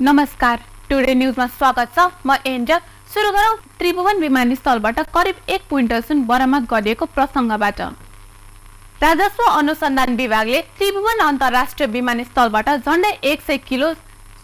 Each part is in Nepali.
नमस्कार, टुडे न्यूजमा स्वागत छ। म एन्जल। सुरु गरौँ त्रिभुवन विमानस्थलबाट करिब 1 क्विन्टल सुन बरामद गरिएको प्रसङ्गबाट। राजस्व अनुसन्धान विभागले त्रिभुवन अन्तर्राष्ट्रिय विमानस्थलबाट झन्डै 100 किलो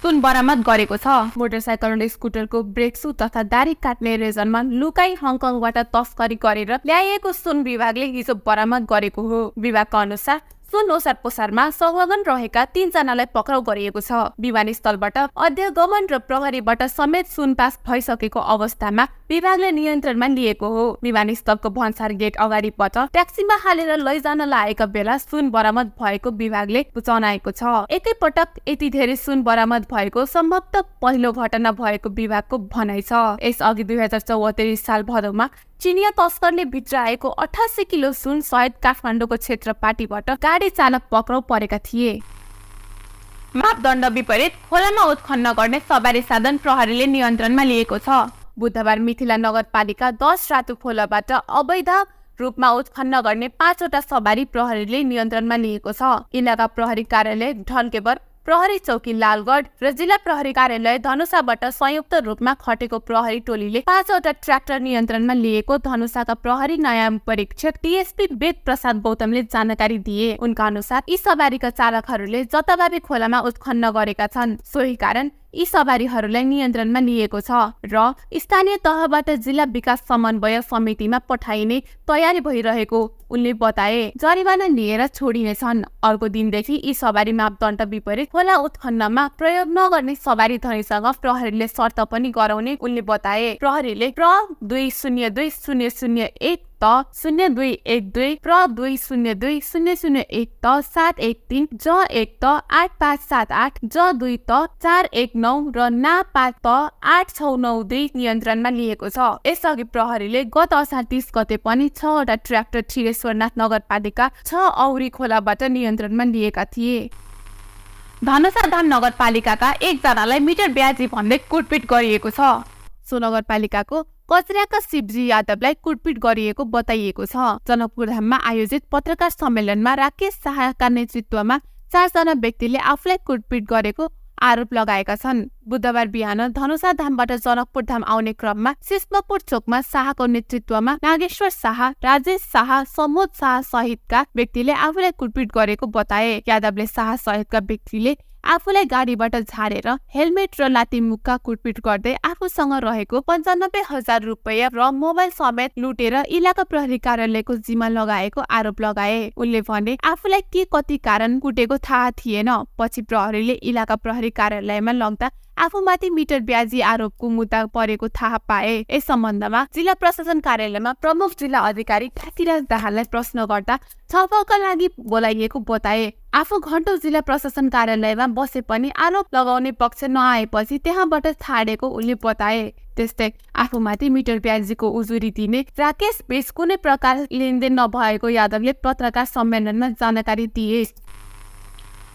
सुन बरामद गरेको छ। मोटरसाइकल र स्कुटरको ब्रेक सु तथा दारी काट्ने रेजनमा लुकाई हङकङबाट तस्करी गरेर ल्याइएको सुन विभागले हिजो बरामद गरेको हो। विभागका अनुसार सुन ओसार पोसारमा संलग्न रहेका 3 जनालाई पक्राउ गरिएको छ। विमानस्थलबाट अध्यगमन र प्रहरीबाट समेत सुन पास भइसकेको अवस्थामा विभागले नियन्त्रणमा लिएको हो। विमानस्थलको भन्सार गेट अगाडिबाट ट्याक्सीमा हालेर लैजान लागेका बेला सुन बरामद भएको विभागले जनाएको छ। एकैपटक यति धेरै सुन बरामद भएको सम्भवतः पहिलो घटना भएको विभागको भनाइ छ। यसअघि 2074 साल भदौमा चिनिया तस्करले भित्राएको 88 किलो सुन सहित काठमाडौँको क्षेत्रपाटीबाट गाडी चालक पक्राउ परेका थिए। मापदण्ड विपरीत खोलामा उत्खनन गर्ने सवारी साधन प्रहरीले नियन्त्रणमा लिएको छ। बुधबार मिथिला नगरपालिका 10 रातु खोलाबाट अवैध रूपमा उत्खनन गर्ने 5 वटा सवारी प्रहरीले नियन्त्रणमा लिएको छ। इलाका प्रहरी कार्यालय ढल्केवर, प्रहरी चौकी लालगढ र जिल्ला प्रहरी कार्यालय धनुषाबाट संयुक्त रूपमा खटेको प्रहरी टोलीले 5 वटा ट्र्याक्टर नियन्त्रणमा लिएको धनुषाका प्रहरी नयाँ परीक्षक डीएसपी वेद प्रसाद गौतमले जानकारी दिए। उनका अनुसार यी सवारीका चालकहरूले जताभावी खोलामा उत्खनन गरेका छन्। सोही कारण यी सवारीहरूलाई नियन्त्रणमा लिएको छ र स्थानीय तहबाट जिल्ला विकास समन्वय समितिमा पठाइने तयारी भइरहेको उनले बताए। जरिवाना लिएर छोडिनेछन्। अर्को दिनदेखि यी सवारी मापदण्ड विपरीत खोला उत्खननमा प्रयोग नगर्ने सवारी धनीसँग प्रहरीले शर्त पनि गराउने उनले बताए। प्रहरीले प्र 202001 त 0212 प्र 202001 त 713 ज 1 त 8578 ज 2 त 419 र ना 5 त 8692 नियन्त्रणमा लिएको छ। यसअघि प्रहरीले गत असार 30 गते पनि 6 वटा ट्र्याक्टर छिरेश्वरनाथ नगरपालिका 6 औरी खोलाबाट नियन्त्रणमा लिएका थिए। धनुषा धाम नगरपालिकाका 1 जनालाई मिटर ब्याजी भन्दै कुटपिट गरिएको छ। सो नगरपालिकाको कचराका शिवजी यादवलाई कुटपिट गरिएको बताइएको छ। जनकपुर धाममा आयोजित पत्रकार सम्मेलनमा राकेश शाहका नेतृत्वमा 4 जना व्यक्तिले आफूलाई कुटपिट गरेको आरोप लगाएका छन्। बुधबार बिहान धनुषा धामबाट जनकपुर धाम आउने क्रममा सिस्मपुर चोकमा शाहको नेतृत्वमा नागेश्वर शाह, राजेश शाह, समोद शाह सहितका व्यक्तिले आफूलाई कुटपिट गरेको बताए। यादवले शाह सहितका व्यक्तिले आफूलाई गाडीबाट झारेर हेलमेट र लाती मुक्का कुटपिट गर्दै आफूसँग रहेको 95,000 रुपैयाँ र मोबाइल समेत लुटेर इलाका प्रहरी कार्यालयको जिम्मा लगाएको आरोप लगाए। उनले भने आफूलाई के कति कारण कुटेको थाहा थिएन। पछि प्रहरीले इलाका प्रहरी कार्यालयमा लग्दा आफूमाथि मिटर ब्याजी आरोपको मुद्दा परेको थाहा पाए। यस सम्बन्धमा जिल्ला प्रशासन कार्यालयमा प्रमुख जिल्ला अधिकारी काशीराज दाहाललाई प्रश्न गर्दा छलफलका लागि बोलाइएको बताए। आफू घण्टौं जिल्ला प्रशासन कार्यालयमा बसे पनि आरोप लगाउने पक्ष नआएपछि त्यहाँबाट छाडेको उनले बताए। त्यस्तै आफूमाथि मिटर ब्याजीको उजुरी दिने राकेश बीच कुनै प्रकार लेनदेन नभएको यादवले पत्रकार सम्मेलनमा जानकारी दिए।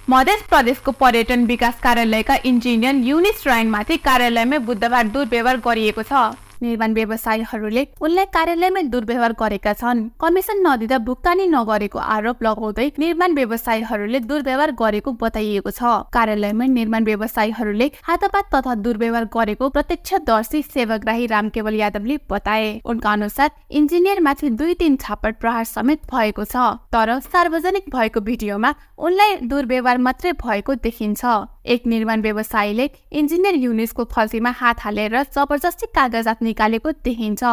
मध्य प्रदेशको पर्यटन विकास कार्यालयका इन्जिनियर युनिस रायनमाथि कार्यालयमै बुधबार दुर्व्यवहार गरिएको छ। निर्माण व्यवसायीहरूले उनलाई कार्यालयमै दुर्व्यवहार गरेका छन्। कमिसन नदिँदा भुक्तानी नगरेको आरोप लगाउँदै निर्माण व्यवसायीहरूले दुर्व्यवहार गरेको बताइएको छ। कार्यालयमै निर्माण व्यवसायीहरूले हातपात तथा दुर्व्यवहार गरेको प्रत्यक्षदर्शी सेवाग्राही रामकेवल यादवले बताए। उनका अनुसार इन्जिनियरमाथि 2-3 छापट प्रहार समेत भएको छ। तर सार्वजनिक भएको भिडियोमा उनलाई दुर्व्यवहार मात्रै भएको देखिन्छ। एक निर्माण व्यवसायीले इन्जिनियर युनिसको खल्तीमा हात हालेर जबरजस्ती कागजात निकालेको देखिन्छ।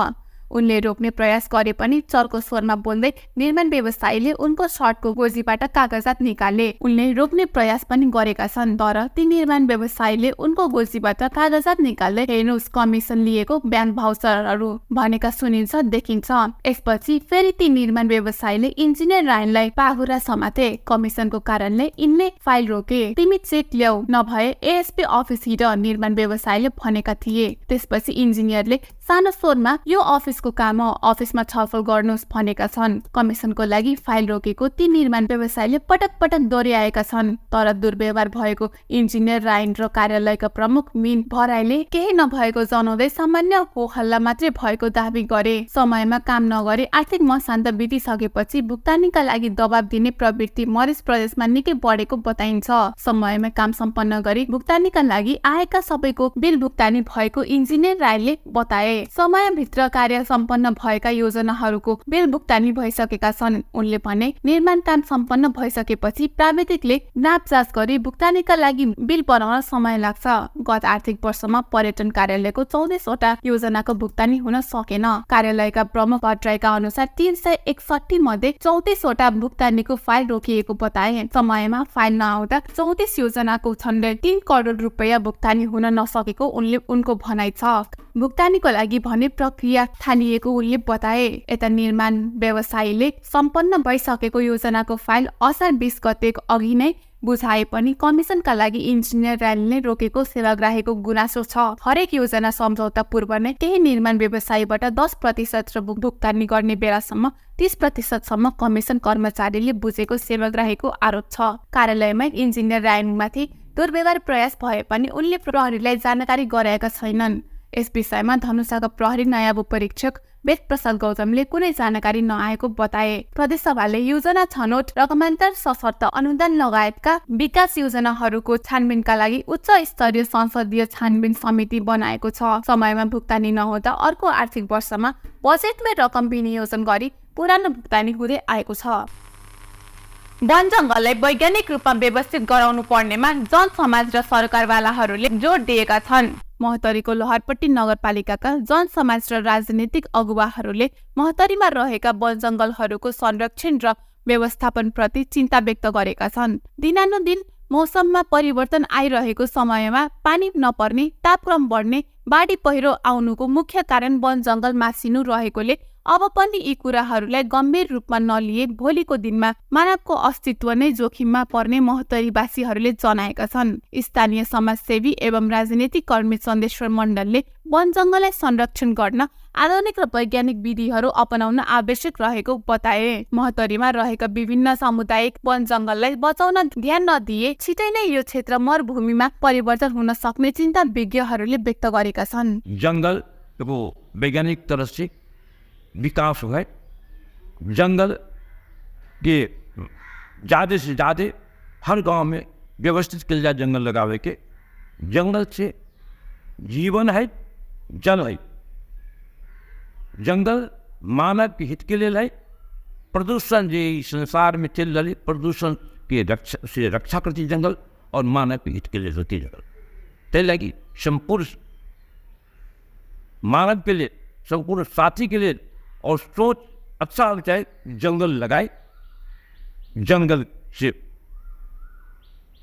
उनले रोक्ने प्रयास गरे पनि चर्को स्वरमा बोल्दै निर्माण व्यवसायीले उनको सर्टको गोजीबाट कागजात निकाले। उनले रोक्ने प्रयास पनि गरेका छन्, तर ती निर्माण व्यवसायीले उनको गोजीबाट कागजात निकाल्दै हेर्नुस् कमिसन लिएको ब्याङ्क भाउचरहरू भनेका सुनिन्छ देखिन्छ। यसपछि फेरि ती निर्माण व्यवसायीले इन्जिनियर रायनलाई पाहुरा समाते। कमिसनको कारणले यिनले फाइल रोके। तिमी चेक ल्याऊ नभए एएसपी अफिस हिँड निर्माण व्यवसायीले भनेका थिए। त्यसपछि इन्जिनियरले सानो स्वरमा यो अफिस अफिसको काम हो, अफिसमा छलफल गर्नुहोस् भनेका छन्। कमिसनको लागि फाइल रोकेको ती निर्माण व्यवसायीले पटक पटक दोहोर्याएका छन्। तर दुर्व्यवहार भएको इन्जिनियर राइन र कार्यालयका प्रमुख मिन भराईले केही नभएको जनाउँदै सामान्य हो हल्ला मात्रै भएको दावी गरे। समयमा काम नगरे आर्थिक मसान्त बितिसकेपछि भुक्तानीका लागि दबाब दिने प्रवृत्ति मधेस प्रदेशमा निकै बढेको बताइन्छ। समयमा काम सम्पन्न गरी भुक्तानीका लागि आएका सबैको बिल भुक्तानी भएको इन्जिनियर राईले बताए। समयभित्र कार्य सम्पन्न भएका योजनाहरूको बिल भुक्तानी भइसकेका छन्। उनले भने निर्माण काम सम्पन्न भइसकेपछि प्राविधिकले नाप जाँच गरी भुक्तानीका लागि बिल बनाउन समय लाग्छ। गत आर्थिक वर्षमा पर्यटन कार्यालयको 34 वटा योजनाको भुक्तानी हुन सकेन। कार्यालयका प्रमुख भट्टराईका अनुसार 361 मध्ये 34 वटा भुक्तानीको फाइल रोकिएको बताए। समयमा फाइल नआउँदा 34 योजनाको झन्डै 3 करोड रुपैयाँ भुक्तानी हुन नसकेको उनको भनाइ छ। भुक्तानीको लागि भने प्रक्रिया थालिएको उनले बताए। यता निर्माण व्यवसायीले सम्पन्न भइसकेको योजनाको फाइल असार 20 गते अघि नै बुझाए पनि कमिसनका लागि इन्जिनियर राईले रोकेको सेवाग्राहीको गुनासो छ। हरेक योजना सम्झौता पूर्व नै केही निर्माण व्यवसायीबाट 10% र भुक्तानी गर्ने बेलासम्म 30% सम्म कमिसन कर्मचारीले बुझेको सेवाग्राहीको आरोप छ। कार्यालयमा इन्जिनियर राईमाथि दुर्व्यवहार प्रयास भए पनि उनले प्रहरीलाई जानकारी गराएका छैनन्। यस विषयमा धनुषाका प्रहरी नायब उपरीक्षक वेद प्रसाद गौतमले कुनै जानकारी नआएको बताए। प्रदेशसभाले योजना छनौट, रकमान्तर, सशर्त अनुदान लगायतका विकास योजनाहरूको छानबिनका लागि उच्च स्तरीय संसदीय छानबिन समिति बनाएको छ। समयमा भुक्तानी नहुँदा अर्को आर्थिक वर्षमा बजेटमै रकम विनियोजन गरी पुरानो भुक्तानी हुँदै आएको छ। वन जंगललाई वैज्ञानिक रूपमा व्यवस्थित गराउनु पर्नेमा जन समाज र सरकारवालाहरूले जोड दिएका छन्। महोत्तरीको लोहारपट्टी नगरपालिकाका जन समाज र राजनीतिक अगुवाहरूले महोत्तरीमा रहेका वन जंगलहरूको संरक्षण र व्यवस्थापन प्रति चिन्ता व्यक्त गरेका छन्। दिनानुदिन मौसममा परिवर्तन आइरहेको समयमा पानी नपर्ने, तापक्रम बढ्ने, बाढी पहिरो आउनुको मुख्य कारण वन जंगल मासिनु रहेकोले अब पनि यी कुराहरूलाई गम्भीर रूपमा नलिए भोलिको दिनमा मानवको अस्तित्व नै जोखिममा पर्ने महोत्तरीवासीहरूले जनाएका छन्। स्थानीय समाजसेवी एवं राजनीतिक कर्मी चन्देश्वर मण्डलले वन जंगललाई संरक्षण गर्न आधुनिक र वैज्ञानिक विधिहरू अपनाउन आवश्यक रहेको बताए। महोत्तरीमा रहेका विभिन्न सामुदायिक वन जंगललाई बचाउन ध्यान नदिए छिटै नै यो क्षेत्र मरुभूमिमा परिवर्तन हुन सक्ने चिन्ता विज्ञहरूले व्यक्त गरेका छन्। जंगल को वैज्ञानिक तरह से विकास हुआ है। जंगल के ज़्यादा से ज़्यादा हर गांव में व्यवस्थित किया जाए। जंगल लगावे के जंगल से जीवन है, जल है। जंगल मानव के हित के लिए है। प्रदूषण जो संसार में चल रही प्रदूषण के रक्षा करती जंगल और मानव के हित के लिए होती जंगल। ते लगी संपूर्ण मानव के लिए, संपूर्ण साथी के लिए और सोच अच्छा लगता है जंगल लगाए। जंगल से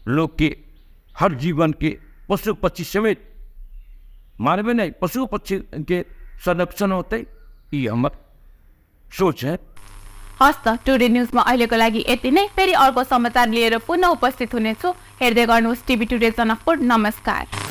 लोग के हर जीवन के पशु पक्षी समेत मानव नहीं पशु पक्षी के संरक्षण होते ये हमार सोच है। हस्त टुडे न्यूजमा अहिलेको लागि यति नै। फेरि अर्को समाचार लिएर पुनः उपस्थित हुनेछु। हेर्दै गर्नुहोस् टिभी टुडे जनकपुर। नमस्कार।